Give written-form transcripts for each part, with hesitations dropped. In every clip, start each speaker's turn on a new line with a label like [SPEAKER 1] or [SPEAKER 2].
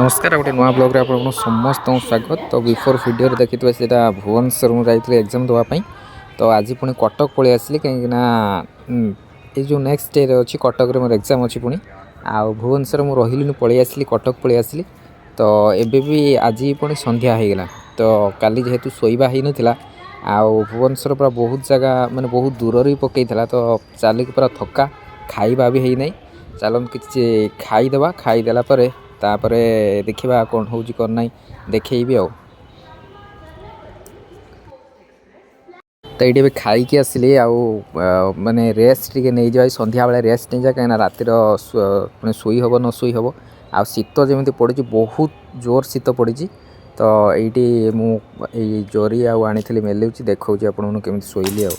[SPEAKER 1] नमस्कार गोटे नुआ ब्लॉग आप समस्त स्वागत। तो बिफोर वीडियो देखी से भुवनेश्वर मुझे एग्जाम देवाई। तो आज पुणी कटक पलि आसली कहीं ये जो नेक्स्ट डे अच्छी कटक मोर एग्जाम अच्छी पुणी आ भुवनेश्वर मुझे रही पलि आसली कटक पलि आसली। तो एबे भी आज पुणी संध्या हो गला। तो काली जेहेतु शोवा हो नाला आउ भुवनेश्वर पूरा बहुत जगह माने बहुत दूर ही पकई तो चलिक पूरा थका खाଇବା भी है नहीं। चलन कि खाईदेवा खाईदेला तापरे देखा कौन हो कौन ना देखी आ। तो ये खाई आसिली माने रेस्ट टी नहीं जा संध्या बेले रेस्ट नहीं जा कहीं रातिर शुई हम न शुई हम आ शीत जमी पड़ी बहुत जोर शीत पड़ी। तो ये मुझे जोरी आनी मेलुची देखा आपको केमी शोली आ।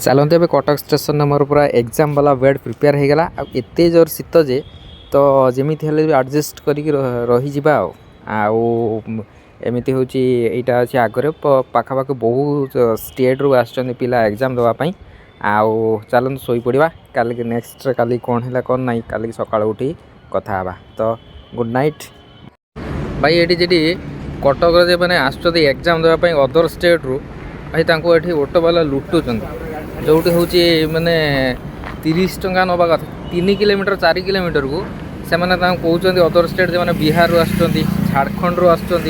[SPEAKER 1] चलते ए कटक स्टेशन मोर पूरा एग्जाम वाला बेड प्रिपेयर हो गला। एत जोर शीत जे तो जमी एडजस्ट करके रही जावा एमती हूँ यहाँ अच्छे आगे पाखापाखि बहुत स्टेट रू आसछन पिला एग्जाम देवाई। आउ चलते शोई पड़ा काली नेक्स्ट काली कौन है कौन ना काली सका उठी कथा। तो गुड नाइट भाई। ये जी कटक मैंने आसुँच एग्जाम देवाई अदर स्टेट रू भाई ये ऑटो वाला लुटुंट जो हूँ मैंने 30 टंका नवा कथा 3 किलोमीटर 4 किलोमीटर को से कहते अदर स्टेट जो मैंने बिहार रू आसुँच झारखंड रू आसुँच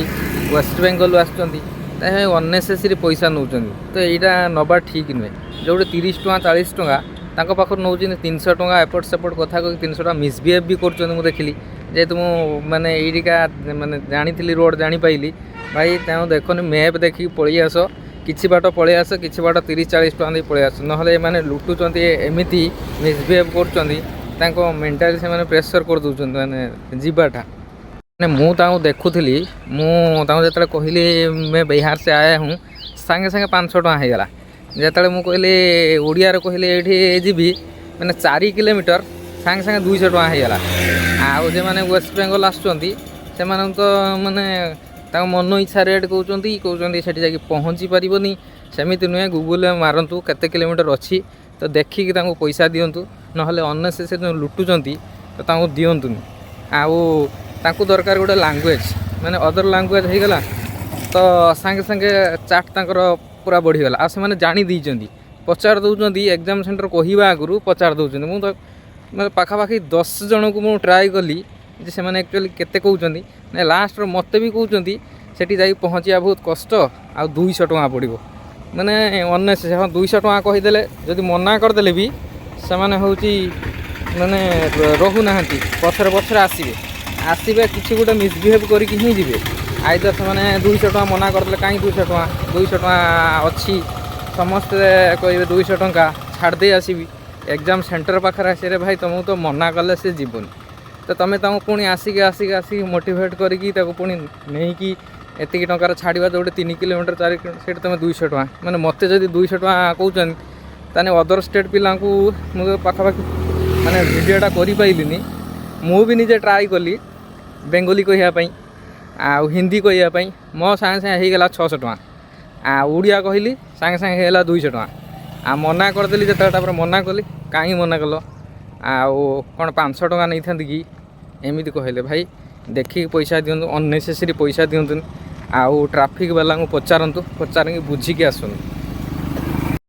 [SPEAKER 1] वेस्ट बेंगल आसुँच अननेसेसरी पैसा नौ। तो यहाँ नवा ठीक नुहे जो 30 टंका 40 टंका पाखर नौ 300 टंका एपट सेपट कथा कह 300 टंका मिसबिहेव भी कर देखिली जेहेतु मैंने यहीका मैंने जानी रोड जापाइली भाई देखनी मैप देखिए पलि आस किसी बाट पलि आस कि बाट 30-40 टका दे पलि आस ना मैंने लुटुंट एमती मिसबिहेव कर मेंटाली से प्रेसर कर दौरान मैंने जीवाटा मैंने मुझे देखुली मुझे कहली मैं बिहार से आया हूँ सांगे सांगे 500 टका हो गला। जो मुझे कहली ओडिया कहली ये जीवी मैंने 4 किलोमीटर सांगे सांगे 200 टका हो गला। आउ जो मैंने वेस्ट बेंगल आसुँच से तो मैंने मन इच्छा रेट कहते से पहुँची पारनी सेमती नुहे गूगल में मारतु केते किलोमीटर अच्छी तो देखिकी पैसा दिंतु ना अननेसेसरी लुटुंट तो दिंतुनि। आउ दरकार गोटे लांगुएज माने अदर लांगुएज हो गला तो सांगे सांगे चाट तांकर पूरा बढ़ीगला आ से जानी दीचंती पचार दौरान एग्जाम सेंटर कहवा आगु पचार दौरान मुझे मतलब पाखापाखि 10 जन को मुझे ट्राए कली से एक्चुअली केते कहते ना लास्ट मत भी कहते सेठी जाई पहुँचा बहुत कष्ट आ 200 टका पड़ो मैंने अननेसेसरी 200 टका कहीदे जदि मना करदे भी से हूँ मैंने रोना पछरे पछरे आसबे किसी गोटे मिसबिहेव करके ही जी आईदर से 200 टका मना करदे कहीं 200 टका अच्छी समस्ते कहे 200 टका छाड़दे आसबि एग्जाम सेंटर पाखे आसे भाई तुमको तो मना कले से जीवन तो तुम पुणी आसिक मोटिवेट करके पुणी नहीं कि एतिक टंकार छाड़ा जो 3 किलोमीटर 4 किलोमीटर तुम 200 टका मैंने मत जब 200 टका कहते ताने अदर स्टेट पिला मुझे पाखापाखि मैंने भिडियोटा कर मु भी निजे ट्राए कली बेंगली कहवाई आउ हिंदी कहवाई मो सांगे सांगे होगला 600 टका आ ओडिया कहली सांगे सांगे होगला 200 टका आ मना करदेली जो मना कली कहीं मना कल आउ कौन 500 टका नहीं था कि एमती कहले भाई देखिए पैसा दिंतु अननेसेसरी पैसा दिंतु आउ ट्राफिक वाला को पचार बुझिकी आसुन।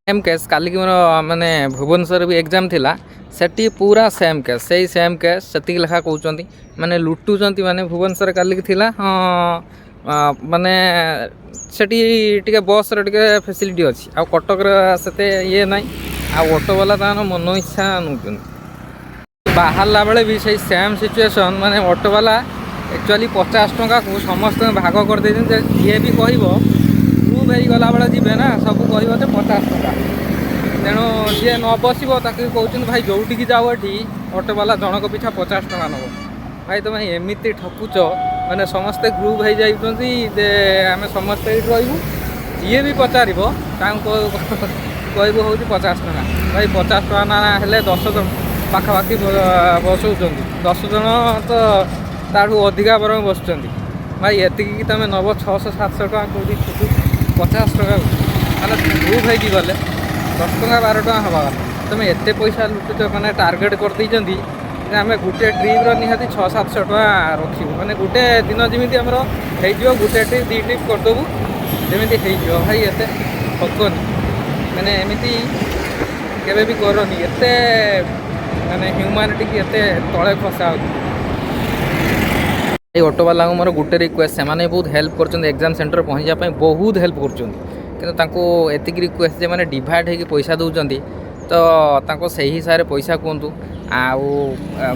[SPEAKER 1] सेम केस काली मोर माने भुवनेश्वर भी एग्जाम थिला सेठी पूरा सेम केस से लेखा कहते माने लुटुंट माने भुवनेश्वर काली थिला हाँ माने सेठी टिके बस टिके फैसिलिटी अच्छी आ कटक से ये ना आ ऑटो वाला तार मन इच्छा नौ बाहरला बेले भी सही सेम सिचुएसन माने ऑटो वाला एक्चुअली 50 टंका को समस्त भाग कर दे ये भी कह प्रूव ଭାଇ ଗଲାବେଳେ ଯିବେ ନା ସବୁ କହିବ ଯେ 50 ଟଙ୍କା। ତେଣୁ ଯିଏ ନ ବସିବ ତାକୁ କହୁଛନ୍ତି ଭାଇ ଯେଉଁଠିକି ଯାଉ ଏଠି ଅଟୋବାଲା ଜଣକ ପିଛା 50 ଟଙ୍କା ନେବ। ଭାଇ ତୁମେ ଏମିତି ଠକୁଛ, ମାନେ ସମସ୍ତେ ଗ୍ରୁପ୍ ହେଇଯାଉଛନ୍ତି ଯେ ଆମେ ସମସ୍ତେ ଏଇଠି ରହିବୁ, ଯିଏ ବି ପଚାରିବ ତାଙ୍କୁ କହିବୁ ହେଉଛି 50 ଟଙ୍କା। ଭାଇ 50 ଟଙ୍କା ନା ହେଲେ 10 ଜଣ ପାଖାପାଖି ବସଉଛନ୍ତି, 10 ଜଣ ତ ତାଠୁ ଅଧିକା ବରଂ ବସୁଛନ୍ତି। ଭାଇ ଏତିକି ତୁମେ ନେବ 600-700 ଟଙ୍କା କେଉଁଠି 50 ଟଙ୍କା, ମାନେ ଗ୍ରୁପ୍ ହେଇକି ଗଲେ 10 ଟଙ୍କା 12 ଟଙ୍କା ହେବା କଥା। ତୁମେ ଏତେ ପଇସା ଲୁଟୁଛ, ମାନେ ଟାର୍ଗେଟ୍ କରିଦେଇଛନ୍ତି ଯେ ଆମେ ଗୋଟେ ଟ୍ରିପ୍ର ନିହାତି 600-700 ଟଙ୍କା ରଖିବୁ, ମାନେ ଗୋଟେ ଦିନ ଯେମିତି ଆମର ହେଇଯିବ, ଗୋଟେ ଟ୍ରିପ୍ 2 ଟ୍ରିପ୍ କରିଦେବୁ ଯେମିତି ହେଇଯିବ। ଭାଇ ଏତେ ଠକନି, ମାନେ ଏମିତି କେବେ ବି କରନି, ଏତେ ମାନେ ହ୍ୟୁମାନିଟିକି ଏତେ ତଳେ ଖସାଅନି। এই ଅଟୋବାଲାଙ୍କୁ ମୋର ଗୋଟେ ରିକ୍ୱେଷ୍ଟ, ସେମାନେ ବହୁତ ହେଲ୍ପ କରୁଛନ୍ତି ଏକ୍ଜାମ୍ ସେଣ୍ଟର ପହଞ୍ଚିବା ପାଇଁ, ବହୁତ ହେଲ୍ପ କରୁଛନ୍ତି। କିନ୍ତୁ ତାଙ୍କୁ ଏତିକି ରିକ୍ୱେଷ୍ଟ ଯେ ମାନେ ଡିଭାଇଡ଼ ହେଇକି ପଇସା ଦେଉଛନ୍ତି, ତ ତାଙ୍କୁ ସେହି ହିସାବରେ ପଇସା କୁହନ୍ତୁ। ଆଉ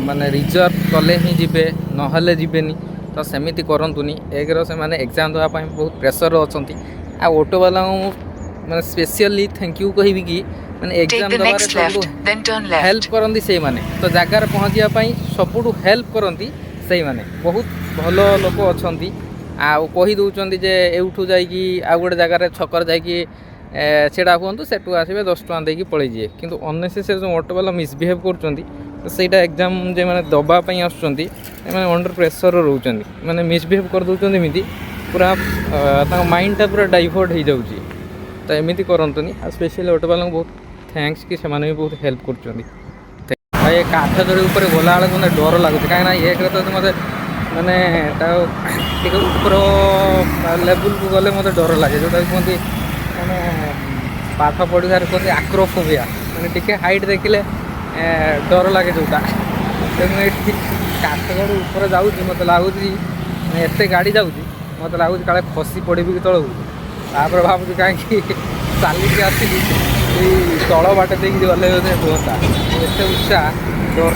[SPEAKER 1] ମାନେ ରିଜର୍ଭ କଲେ ହିଁ ଯିବେ, ନହେଲେ ଯିବେନି। ତ ସେମିତି କରନ୍ତୁନି। ଏକର ସେମାନେ ଏକ୍ଜାମ୍ ଦେବା ପାଇଁ ବହୁତ ପ୍ରେସର ଅଛନ୍ତି। ଆଉ ଅଟୋବାଲାଙ୍କୁ ମାନେ ସ୍ପେଶିଆଲି ଥ୍ୟାଙ୍କ ୟୁ କହିବି କି, ମାନେ ଏକ୍ଜାମ୍ ଦେବାରେ ସବୁଠୁ ହେଲ୍ପ କରନ୍ତି ସେଇମାନେ। ତ ଜାଗାରେ ପହଞ୍ଚିବା ପାଇଁ ସବୁଠୁ ହେଲ୍ପ କରନ୍ତି ସେଇମାନେ। ବହୁତ ଭଲ ଲୋକ ଅଛନ୍ତି। ଆଉ କହି ଦେଉଛନ୍ତି ଯେ ଏଇଠୁ ଯାଇକି ଆଉ ଗୋଟେ ଜାଗାରେ ଛକରେ ଯାଇକି ଛିଡ଼ା ହୁଅନ୍ତୁ, ସେଠୁ ଆସିବେ 10 ଟଙ୍କା ଦେଇକି ପଳେଇଯିବେ। କିନ୍ତୁ ଅନନେସେସାରି ଯେଉଁ ଅଟୋବାଲା ମିସବିହେଭ୍ କରୁଛନ୍ତି, ତ ସେଇଟା ଏକ୍ଜାମ୍ ଯେଉଁମାନେ ଦେବା ପାଇଁ ଆସୁଛନ୍ତି ସେମାନେ ଅଣ୍ଡର ପ୍ରେସର ରହୁଛନ୍ତି, ମାନେ ମିସବିହେଭ୍ କରିଦେଉଛନ୍ତି ଏମିତି, ପୁରା ତାଙ୍କ ମାଇଣ୍ଡଟା ପୁରା ଡାଇଭର୍ଟ ହେଇଯାଉଛି। ତ ଏମିତି କରନ୍ତୁନି। ଆଉ ସ୍ପେଶିଆଲି ଅଟୋବାଲାଙ୍କୁ ବହୁତ ଥ୍ୟାଙ୍କସ୍ କି ସେମାନେ ବି ବହୁତ ହେଲ୍ପ କରୁଛନ୍ତି। ଭାଇ ଏ କାଠଯୋଡ଼ି ଉପରେ ଗଲାବେଳକୁ ମୋତେ ଡର ଲାଗୁଛି, କାହିଁକିନା ଏକରେ ତ ମୋତେ ମାନେ ତା ଟିକେ ଉପର ଲେବୁଲ୍କୁ ଗଲେ ମୋତେ ଡର ଲାଗେ, ଯେଉଁଟାକି କୁହନ୍ତି ମାନେ ପାଠ ପଢ଼ିବାରେ କୁହନ୍ତି ଆକ୍ରୋଫୋବିଆ, ମାନେ ଟିକେ ହାଇଟ୍ ଦେଖିଲେ ଡର ଲାଗେ ଯେଉଁଟା। ତେଣୁ ଏଠି କାଠଗଡ଼ ଉପରେ ଯାଉଛି, ମୋତେ ଲାଗୁଛି ଏତେ ଗାଡ଼ି ଯାଉଛି, ମୋତେ ଲାଗୁଛି କାଳେ ଖସି ପଡ଼ିବି କି ତଳକୁ। ତାପରେ ଭାବୁଛି କାହିଁକି ଚାଲିକି ଆସିଲି, ଏଇ ତଳ ବାଟ ଦେଇକି ଗଲେ ବୋଧେ ହୁଅନ୍ତା। ଏତେ ଉଚ୍ଚା ଡର।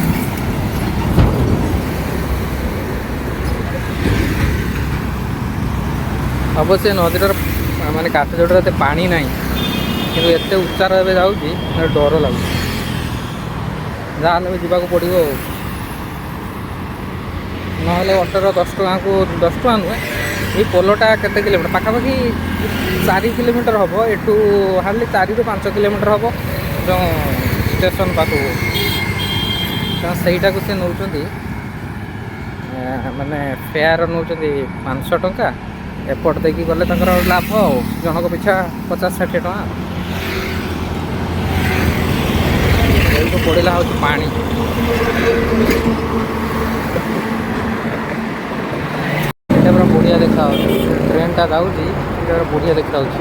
[SPEAKER 1] ଅବଶ୍ୟ ନଦୀର ମାନେ କାଠଯୋଡ଼ିରେ ଏତେ ପାଣି ନାହିଁ, କିନ୍ତୁ ଏତେ ଉଚ୍ଚାର ଏବେ ଯାଉଛି ଡର ଲାଗୁଛି। ଯାହାହେଲେ ବି ଯିବାକୁ ପଡ଼ିବ ଆଉ, ନହେଲେ ଅଟୋର 10 ଟଙ୍କାକୁ 10 ଟଙ୍କା ନୁହେଁ। ଏଇ ପୋଲଟା କେତେ କିଲୋମିଟର ପାଖାପାଖି 4 କିଲୋମିଟର ହେବ ଏଠୁ, ହାର୍ଡ଼ଲି 4ରୁ 5 କିଲୋମିଟର ହେବ ଯେଉଁ ଷ୍ଟେସନ୍ ପାଖକୁ। କାରଣ ସେଇଟାକୁ ସେ ନେଉଛନ୍ତି ମାନେ ଫେୟାର ନେଉଛନ୍ତି 500 ଟଙ୍କା। ଏପଟ ଦେଇକି ଗଲେ ତାଙ୍କର ଲାଭ, ଆଉ ଜଣକ ପିଛା 50-60 ଟଙ୍କା। ଏଇଠୁ ପଡ଼ିଲା ହେଉଛି ପାଣି। ଏଇଟା ପୁରା ବଢ଼ିଆ ଦେଖାଯାଉଛି, ଟ୍ରେନ୍ଟା ଯାଉଛି, ଏଇଟା ପୁରା ବଢ଼ିଆ ଦେଖାଯାଉଛି।